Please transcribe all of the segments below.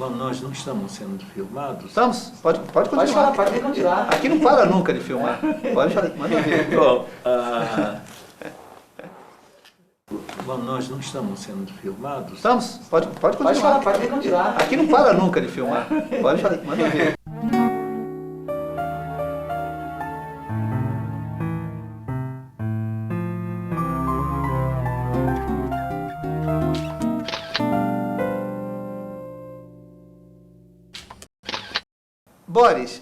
Bom, nós não estamos sendo filmados. Estamos? Pode continuar. Pode falar, pode continuar. Aqui não para nunca de filmar. Pode falar, manda ver. Bom, nós não estamos sendo filmados. Estamos? Pode continuar. Pode falar, pode continuar. Aqui não para nunca de filmar. Pode falar, manda ver. Boris,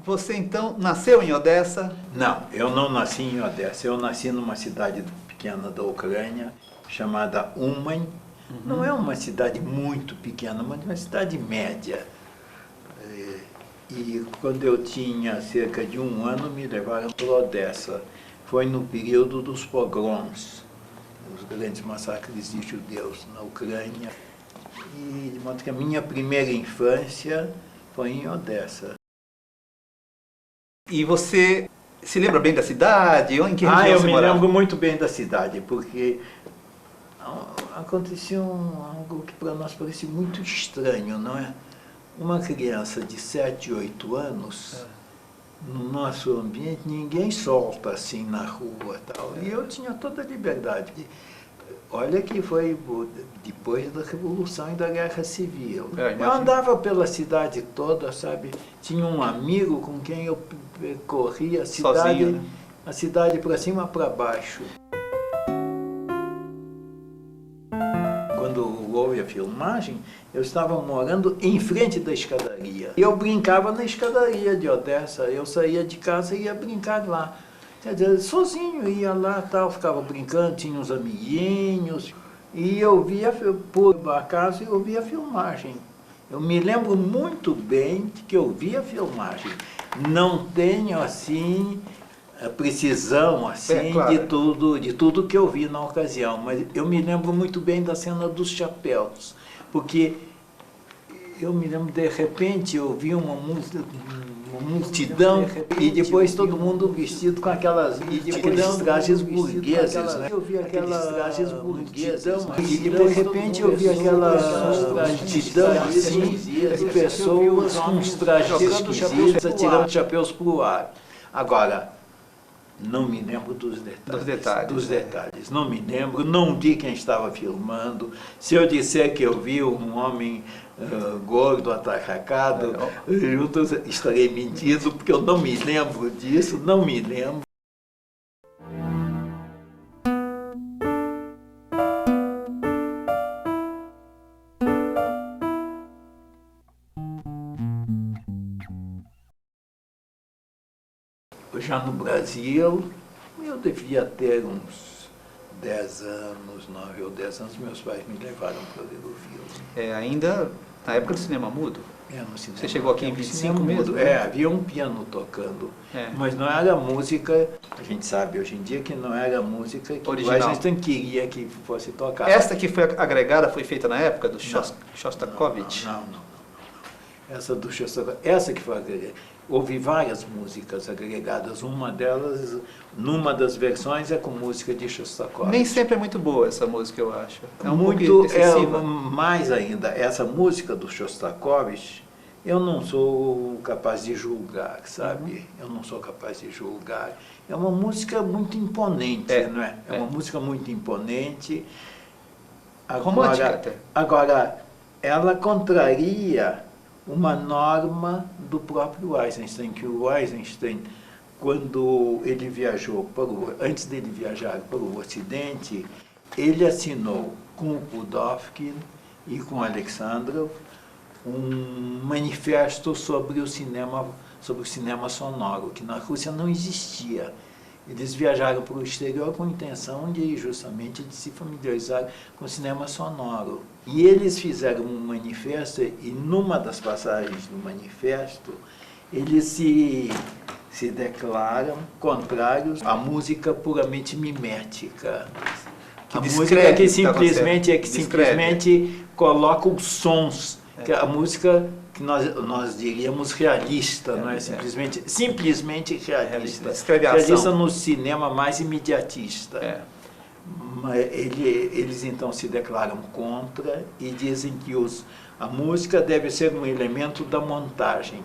você então nasceu em Odessa? Não, eu não nasci em Odessa. Eu nasci numa cidade pequena da Ucrânia, chamada Uman. Não é uma cidade muito pequena, mas é uma cidade média. E quando eu tinha cerca de 1 ano, me levaram para Odessa. Foi no período dos pogroms, os grandes massacres de judeus na Ucrânia. E de modo que a minha primeira infância foi em Odessa. E você se lembra bem da cidade? Em que região Eu você me morava? lembro muito bem da cidade, porque aconteceu algo que para nós parecia muito estranho, não é? Uma criança de 7, 8 anos, no nosso ambiente, ninguém solta assim na rua tal. E eu tinha toda a liberdade. Olha que foi depois da Revolução e da Guerra Civil. Eu andava pela cidade toda, sabe? Tinha um amigo com quem eu percorria a cidade, sozinho, né? A cidade para cima para baixo. Quando houve a filmagem, eu estava morando em frente da escadaria. Eu brincava na escadaria de Odessa. Eu saía de casa e ia brincar lá. Quer dizer, sozinho, ia lá, tal, ficava brincando, tinha uns amiguinhos, e eu via, por acaso, eu via a filmagem. Eu me lembro muito bem de que eu via a filmagem. Não tenho, assim, a precisão, assim, claro, de tudo que eu vi na ocasião, mas eu me lembro muito bem da cena dos chapéus, porque eu me lembro, de repente, eu vi uma multidão e depois todo mundo vestido com aquelas trajes burgueses, né? Eu vi aquelas trajes burgueses e de repente eu vi aquela multidão assim de pessoas com uns trajes esquisitos atirando chapéus para o ar. Agora, não me lembro dos detalhes. Não me lembro, não vi quem estava filmando. Se eu disser que eu vi um homem gordo, atarracado, eu estarei mentindo, porque eu não me lembro disso, não me lembro. Já no Brasil, eu devia ter uns 10 anos, 9 ou 10 anos, meus pais me levaram para ver o filme. Ainda na época do cinema mudo? No cinema. Você chegou aqui em 25 mesmo? Havia um piano tocando, mas não era música, a gente sabe hoje em dia que não era música que original. O Eisenstein queria que fosse tocada. Esta que foi agregada foi feita na época do Shostakovich? Não. Essa do Shostakovich, essa que foi agregada. Houve várias músicas agregadas, uma delas, numa das versões, é com música de Shostakovich. Nem sempre é muito boa essa música, eu acho. É pouco excessiva. Mais ainda, essa música do Shostakovich, eu não sou capaz de julgar, sabe? Eu não sou capaz de julgar. É uma música muito imponente, não é? É uma música muito imponente. Romântica até. Agora, ela contraria uma norma do próprio Eisenstein, que o Eisenstein, quando ele viajou antes dele viajar para o Ocidente, ele assinou com o Pudovkin e com o Alexandrov um manifesto sobre o cinema sonoro, que na Rússia não existia. Eles viajaram para o exterior com a intenção justamente de se familiarizar com o cinema sonoro. E eles fizeram um manifesto, e numa das passagens do manifesto, eles se declaram contrários à música puramente mimética. A música que simplesmente coloca os sons, que a música que nós diríamos realista, não é? Simplesmente realista. Realista no cinema mais imediatista. Mas eles então se declaram contra e dizem que a música deve ser um elemento da montagem.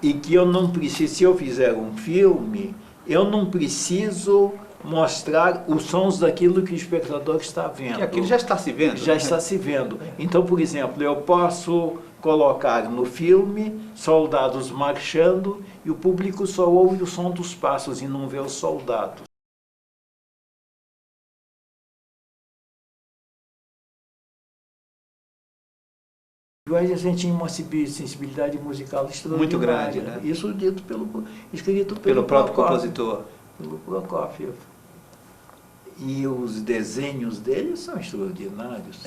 E que eu não preciso, se eu fizer um filme, eu não preciso mostrar os sons daquilo que o espectador está vendo. Que aquilo já está se vendo. Já está se vendo. Então, por exemplo, eu posso colocar no filme soldados marchando e o público só ouve o som dos passos e não vê os soldados. A gente tinha uma sensibilidade musical extraordinária. Muito grande, né? Isso dito escrito pelo próprio Prokofiev, compositor. Pelo Prokofiev. E os desenhos dele são extraordinários.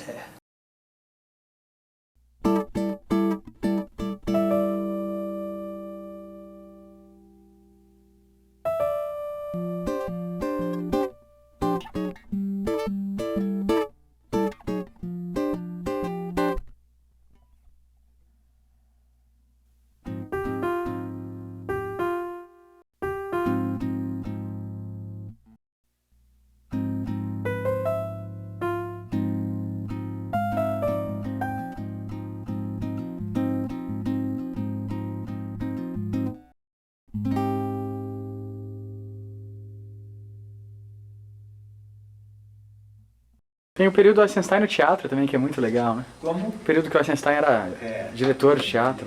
Tem o período do Eisenstein no teatro também, que é muito legal, né? Como? O período que o Eisenstein era diretor de teatro.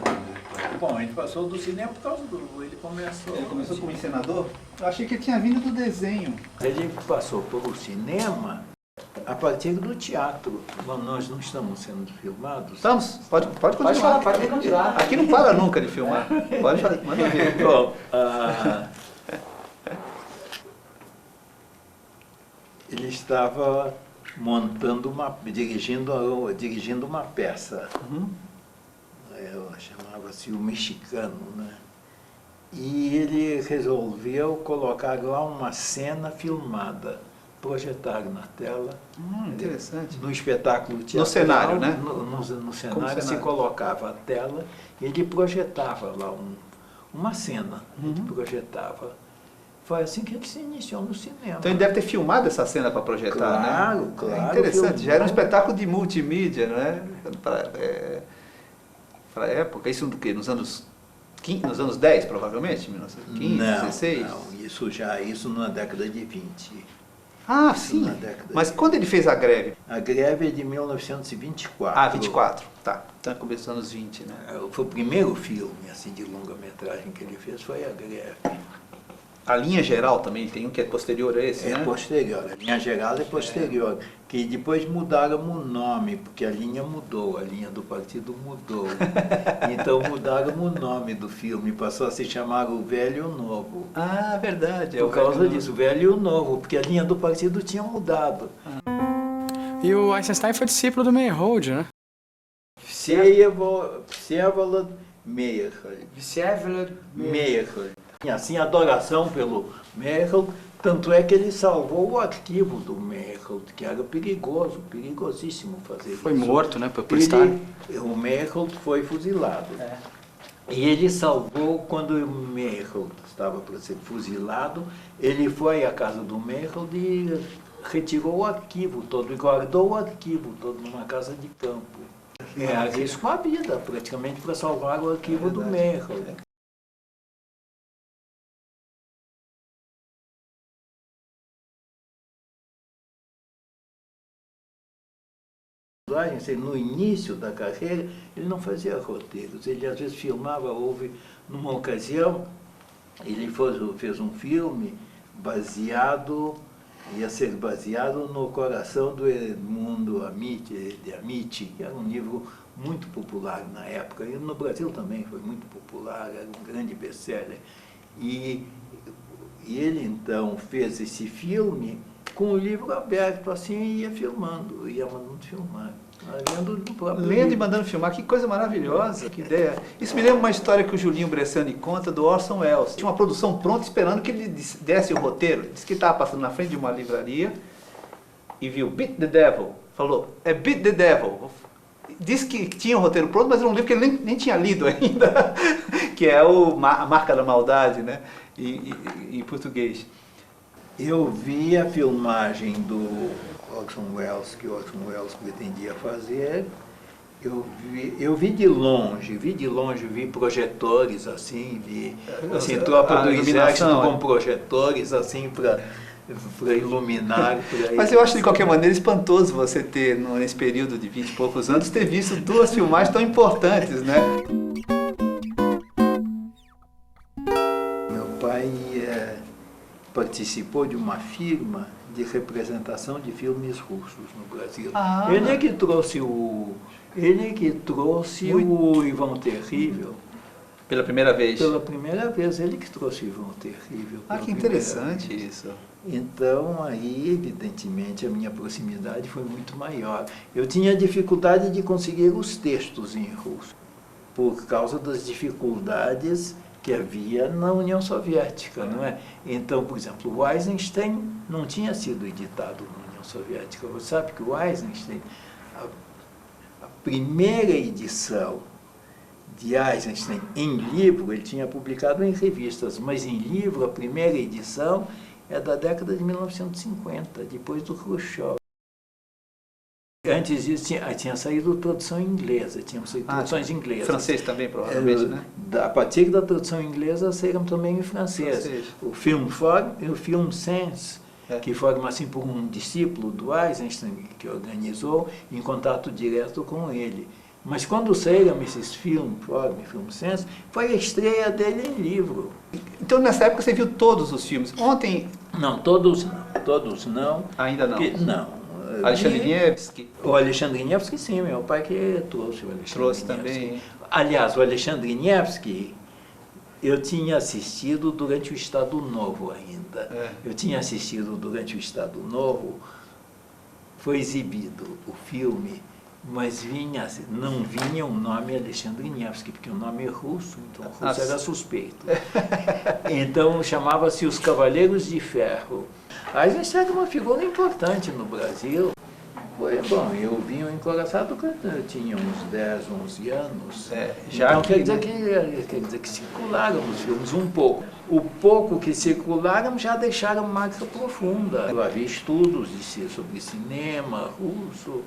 Bom, ele passou do cinema por causa do... Ele começou como encenador? Eu achei que ele tinha vindo do desenho. Ele passou pelo cinema a partir do teatro. Bom, nós não estamos sendo filmados. Estamos? Pode continuar. Pode falar, pode continuar. Aqui não para nunca de filmar. Pode falar, manda ver. Bom, ele estava montando dirigindo uma peça. Chamava-se O Mexicano, né? E ele resolveu colocar lá uma cena filmada, projetar na tela. Interessante. No espetáculo teatral. No cenário, né? No cenário se colocava a tela e ele projetava lá uma cena. Ele projetava. Foi assim que ele se iniciou no cinema. Então ele deve ter filmado essa cena para projetar, né? Claro. É interessante, já era um espetáculo de multimídia, né? Para a época, isso do quê? Nos anos 10, provavelmente? 1915, 16? Não, isso na década de 20. Ah, Isso sim. na década Mas de... quando ele fez a greve? A greve é de 1924. Ah, 24. Tá. Então começou nos 20, né? Foi o primeiro filme assim, de longa-metragem que ele fez, foi a greve. A linha geral também tem um que é posterior a esse, né? É posterior, a linha geral é posterior, que depois mudaram o nome, porque a linha mudou, a linha do partido mudou. Então mudaram o nome do filme, passou a se chamar O Velho e o Novo. Ah, verdade. Por causa disso, o Velho e o Novo, porque a linha do partido tinha mudado. E o Eisenstein foi discípulo do Meyerhold, né? Vsevolod Meyerhold. Meyerhold. Assim, adoração pelo Meyerhold, tanto é que ele salvou o arquivo do Meyerhold, que era perigoso, perigosíssimo fazer isso. Foi morto, né, por Stalin. O Meyerhold foi fuzilado. E ele salvou, quando o Meyerhold estava para ser fuzilado, ele foi à casa do Meyerhold e retirou o arquivo todo, e guardou o arquivo todo numa casa de campo. Arriscou a vida, praticamente, para salvar o arquivo do Meyerhold. No início da carreira, ele não fazia roteiros, ele às vezes filmava, houve numa ocasião, ele fez um filme ia ser baseado no Coração do Edmundo de Amici, que era um livro muito popular na época, e no Brasil também foi muito popular, era um grande best-seller. E ele então fez esse filme com o livro aberto, assim, e ia filmando, ia mandando filmar. Lendo e mandando filmar, que coisa maravilhosa, que ideia. Isso me lembra uma história que o Julinho Bressani conta do Orson Welles. Tinha uma produção pronta esperando que ele desse o roteiro. Ele disse que estava passando na frente de uma livraria e viu Beat the Devil. Falou, é Beat the Devil. Disse que tinha o roteiro pronto, mas era um livro que ele nem tinha lido ainda, que é A Marca da Maldade, né, em português. Eu vi a filmagem do Orson Welles, que o Orson Welles pretendia fazer. Eu vi de longe, vi projetores assim, assim, tropa do exército com projetores assim para iluminar. Mas eu acho de qualquer maneira espantoso você ter, nesse período de 20 e poucos anos, ter visto duas filmagens tão importantes, né? Meu pai participou de uma firma de representação de filmes russos no Brasil. Ele é que trouxe o Ivan Terrível. Pela primeira vez? Pela primeira vez, ele que trouxe o Ivan Terrível. Que interessante isso. Então, aí, evidentemente, a minha proximidade foi muito maior. Eu tinha dificuldade de conseguir os textos em russo, por causa das dificuldades que havia na União Soviética, não é? Então, por exemplo, o Eisenstein não tinha sido editado na União Soviética. Você sabe que o Eisenstein, a primeira edição de Eisenstein em livro, ele tinha publicado em revistas, mas em livro, a primeira edição é da década de 1950, depois do Khrushchev. Antes disso, tinha saído tradução inglesa, tinham saído traduções inglesas. Francês também, provavelmente, né? A partir da tradução inglesa, saíram também em francês. O Film Form e o Film Sense, que foram assim por um discípulo do Eisenstein, que organizou, em contato direto com ele. Mas quando saíram esses Film Form e Film Sense, foi a estreia dele em livro. Então, nessa época, você viu todos os filmes. Ontem... Não, todos não. Ainda não? Não. Alexandre Nevsky? O Alexandre Nevsky, sim, meu pai que trouxe o Alexandre Trouxe Nevsky. também. Aliás, o Alexandre Nevsky, eu tinha assistido durante o Estado Novo ainda. Eu tinha assistido durante o Estado Novo, foi exibido o filme, mas não vinha o nome Alexandre Nevsky, porque o nome é russo, então o russo era suspeito. Então chamava-se Os Cavaleiros de Ferro. Eisenstein era uma figura importante no Brasil. Bom, eu vim ao Encoraçado quando eu tinha uns 10, 11 anos. Então quer dizer que circularam os filmes um pouco. O pouco que circularam já deixaram marca profunda. Eu havia estudos sobre cinema russo.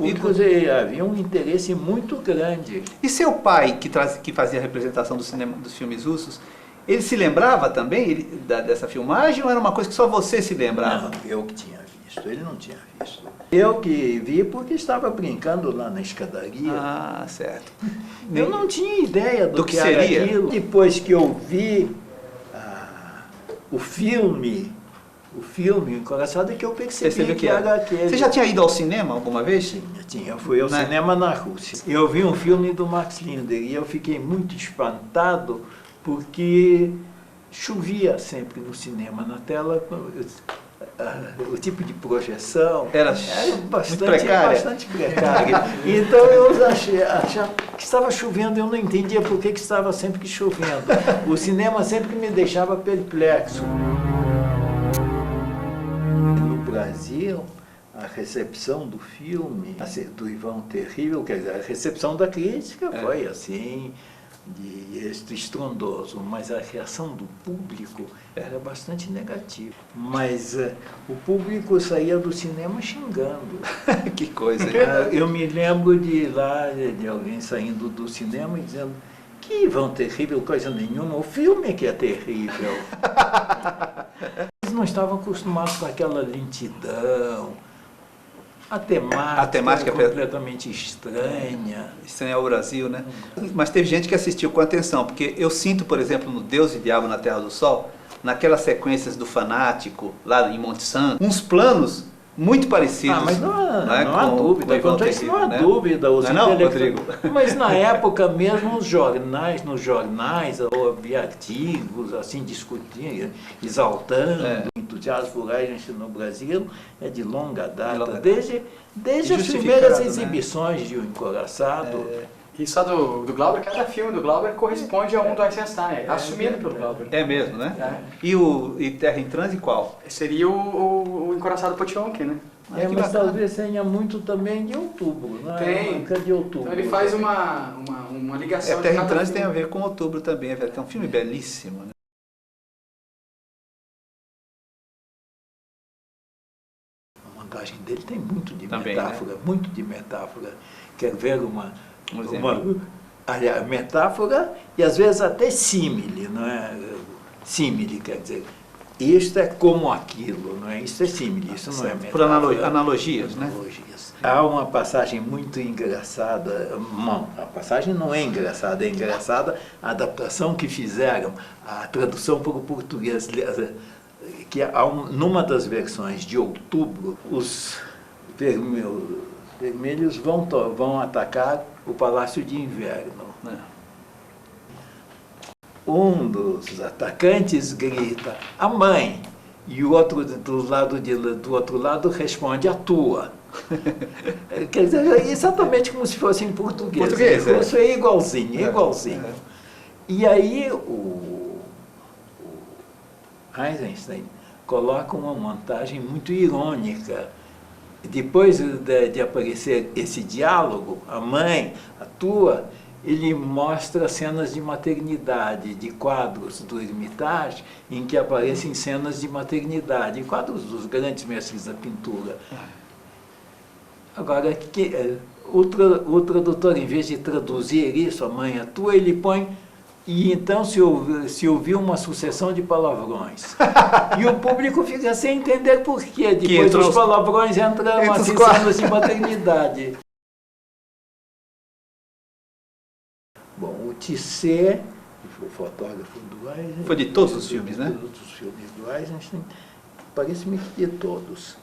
Inclusive, havia um interesse muito grande. E seu pai, que fazia a representação dos filmes russos, ele se lembrava também dessa filmagem ou era uma coisa que só você se lembrava? Não, eu que tinha visto, ele não tinha visto. Eu que vi porque estava brincando lá na escadaria. Certo. Eu não tinha ideia do que seria era aquilo. Depois que eu vi o filme Encoraçado, é que eu percebi que era aquele. Você já tinha ido ao cinema alguma vez? Tinha. Eu fui ao cinema na Rússia. Eu vi um filme do Max Linder e eu fiquei muito espantado porque chovia sempre no cinema, na tela. O tipo de projeção era bastante precário. Então eu achava que estava chovendo, eu não entendia por que estava sempre chovendo. O cinema sempre me deixava perplexo. No Brasil, a recepção do filme, do Ivan Terrível, quer dizer, a recepção da crítica foi assim, de êxito estrondoso, mas a reação do público era bastante negativa. Mas o público saía do cinema xingando. Que coisa! Eu me lembro de alguém saindo do cinema e dizendo: que Ivan Terrível, coisa nenhuma, o filme é que é terrível. Eles não estavam acostumados com aquela lentidão. A temática é completamente estranha. Estranha ao Brasil, né? Mas teve gente que assistiu com atenção, porque eu sinto, por exemplo, no Deus e Diabo na Terra do Sol, naquelas sequências do Fanático, lá em Monte Santo, uns planos muito parecidos. Mas não há dúvida. Quanto a isso, não há dúvida. Rodrigo? Mas na época mesmo, nos jornais, havia artigos assim, discutindo, exaltando o entusiasmo por Eisenstein no Brasil, é de longa data. Desde as primeiras exibições de O Encoraçado. E só do Glauber, cada filme do Glauber corresponde a um do Eisenstein, assumido pelo Glauber. É mesmo, né? E Terra em Transe qual? Seria o Encoraçado Potionkin, né? Mas talvez tenha muito também de outubro, né? Tem. De outubro. Então ele faz uma ligação. Terra em Transe tem a ver com outubro também, é um filme belíssimo, né? montagem dele tem muito de Também, metáfora, muito de metáfora. Quero ver uma exemplo. metáfora e às vezes até símile, não é? Símile, quer dizer, isto é como aquilo, não é? Isso é símile, isso não é metáfora. Por analogias, né? Há uma passagem muito engraçada, não, a passagem não é engraçada a adaptação que fizeram, a tradução para o português, que numa das versões de outubro, os vermelhos vão atacar o Palácio de Inverno. Um dos atacantes grita, a mãe, e o outro do outro lado responde, a tua. Quer dizer, é exatamente como se fosse em português. Isso é igualzinho, igualzinho. E aí o Eisenstein coloca uma montagem muito irônica. Depois de aparecer esse diálogo, a mãe, a tua, ele mostra cenas de maternidade, de quadros do Hermitage, em que aparecem cenas de maternidade, quadros dos grandes mestres da pintura. Agora, o tradutor, em vez de traduzir isso, a mãe, a tua, ele põe, e então se ouviu uma sucessão de palavrões. E o público fica sem entender por quê. Depois dos palavrões entram as cenas de maternidade. Bom, o Tisset, que foi o fotógrafo do Eisenstein... Foi de todos os filmes, né? De todos os filmes do Eisenstein, parece-me que de todos.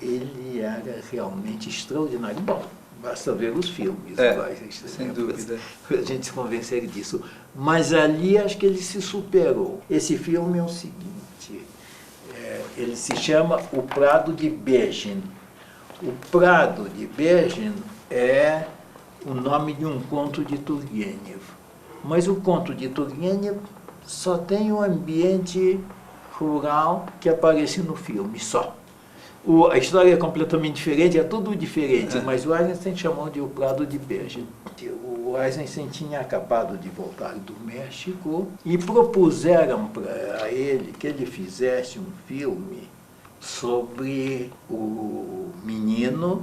Ele era realmente extraordinário. Bom, basta ver os filmes do Eisenstein, sem dúvida, para a gente se convencer disso. Mas ali acho que ele se superou. Esse filme é o seguinte, ele se chama O Prado de Begin. O Prado de Begin é o nome de um conto de Turgenev. Mas o conto de Turgenev só tem o ambiente rural que aparece no filme, só. A história é completamente diferente, é tudo diferente, mas o Eisenstein chamou de O Prado de Begin. O Eisenstein tinha acabado de voltar do México e propuseram para ele que ele fizesse um filme sobre o menino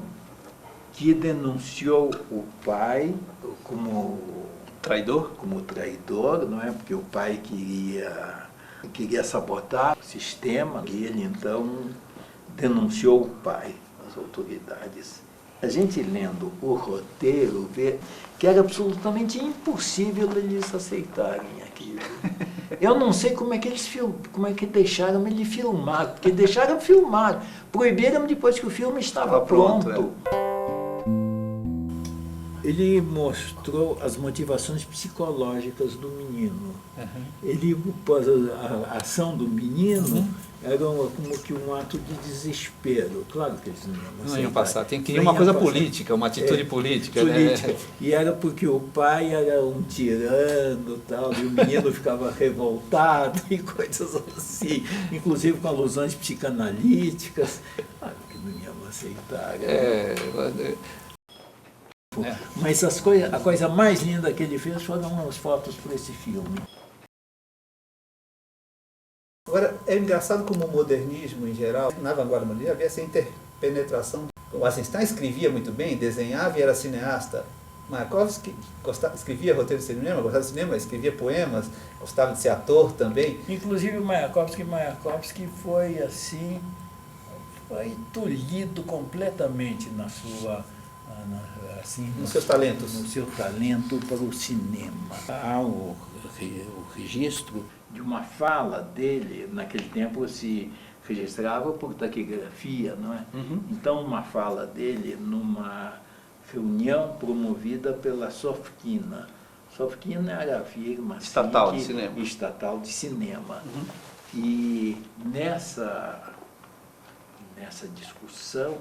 que denunciou o pai como traidor, não é? Porque o pai queria sabotar o sistema e ele então denunciou o pai às autoridades. A gente lendo o roteiro vê que era absolutamente impossível eles aceitarem aquilo. Eu não sei como é que deixaram ele filmar, porque deixaram filmar, proibiram depois que o filme estava pronto. Ele mostrou as motivações psicológicas do menino. Ele, a ação do menino era como que um ato de desespero. Claro que eles não iam passar. Tem que ir uma coisa política, uma atitude política. Né? E era porque o pai era um tirano, tal, e o menino ficava revoltado e coisas assim, inclusive com alusões psicanalíticas. Claro que não iam aceitar. Mas a coisa mais linda que ele fez foram as fotos para esse filme. Agora, é engraçado como o modernismo, em geral, na vanguarda moderna, havia essa interpenetração. O Eisenstein escrevia muito bem, desenhava e era cineasta. Mayakovsky escrevia roteiro de cinema, gostava de cinema, escrevia poemas, gostava de ser ator também. Inclusive o Mayakovsky foi assim, foi tolhido completamente na sua... nos seus talentos. No seu talento para o cinema. Há o registro de uma fala dele, naquele tempo se registrava por taquigrafia, não é? Então, uma fala dele numa reunião promovida pela Sofquina. Sofquina era a firma estatal de cinema. E nessa discussão,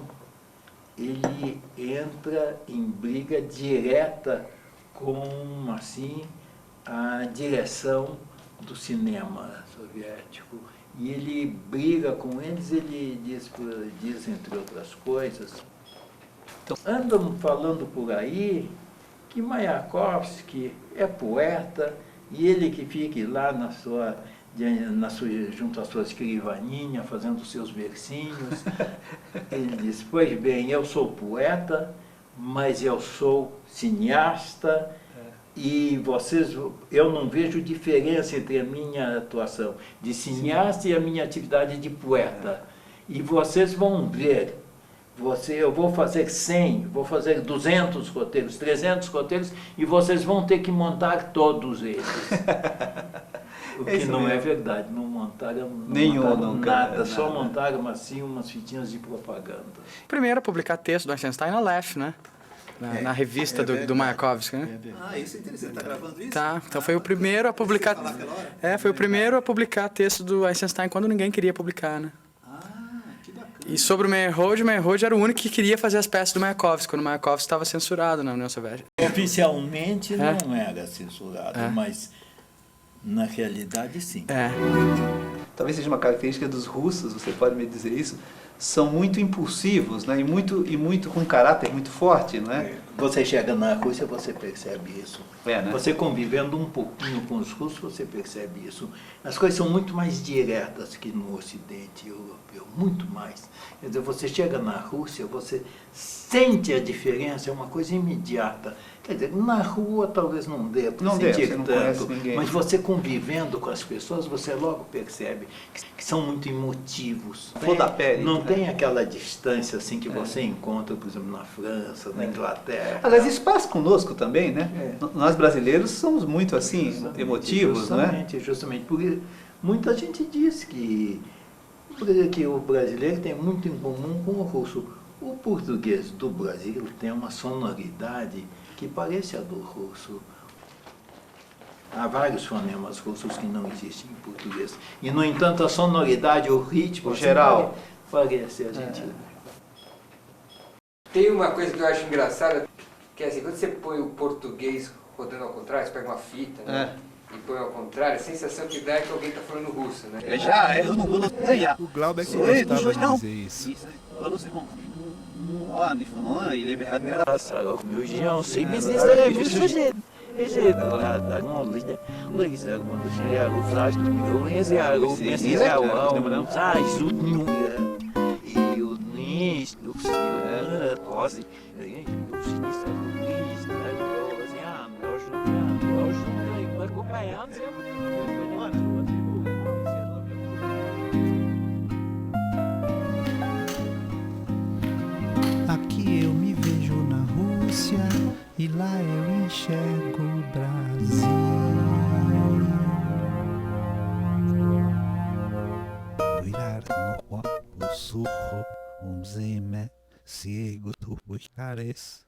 ele entra em briga direta com, assim, a direção do cinema soviético. E ele briga com eles, ele diz entre outras coisas, andam falando por aí que Mayakovsky é poeta e ele que fique lá junto à sua escrivaninha, fazendo seus versinhos. Ele disse, pois bem, eu sou poeta, mas eu sou cineasta e eu não vejo diferença entre a minha atuação de cineasta e a minha atividade de poeta. E vocês vão ver, eu vou fazer 100, vou fazer 200 roteiros, 300 roteiros e vocês vão ter que montar todos eles. O que não é verdade, não montaram nada, só montaram assim umas fitinhas de propaganda. Primeiro a publicar texto do Einstein na Lef, né? Na revista do Mayakovsky, né? Isso é interessante, tá gravando isso? Tá, então foi o primeiro a publicar. Foi o primeiro a publicar texto do Einstein quando ninguém queria publicar, né? Que bacana. E sobre o Meyerhold era o único que queria fazer as peças do Mayakovsky, quando o Mayakovsky estava censurado na União Soviética. Oficialmente não era censurado, mas na realidade sim. Talvez seja uma característica dos russos, você pode me dizer isso, são muito impulsivos, né? E muito com caráter muito forte, não é? Você chega na Rússia, você percebe isso. Né? Você convivendo um pouquinho com os russos, você percebe isso. As coisas são muito mais diretas que no Ocidente europeu, muito mais. Quer dizer, você chega na Rússia, você sente a diferença, é uma coisa imediata. Quer dizer, na rua talvez não dê para sentir tanto, mas você convivendo com as pessoas, você logo percebe que são muito emotivos. Flor da pele. Não tem aquela distância assim que você encontra, por exemplo, na França, na Inglaterra. Aliás, isso passa conosco também, né? Nós brasileiros somos muito assim, emotivos, Justamente. Porque muita gente diz que o brasileiro tem muito em comum com o russo. O português do Brasil tem uma sonoridade que parece a do russo. Há vários fonemas russos que não existem em português. E, no entanto, a sonoridade, o ritmo, geral, parece a gente. Tem uma coisa que eu acho engraçada, que é assim, quando você põe o português rodando ao contrário, você pega uma fita, né? E põe ao contrário, a sensação que dá é que alguém está falando russo, né? O Glauber que gostava de dizer isso. Aqui eu me vejo na Rússia e lá eu enxergo o Brasil. Virar no surro, zime, ciego tu buscares.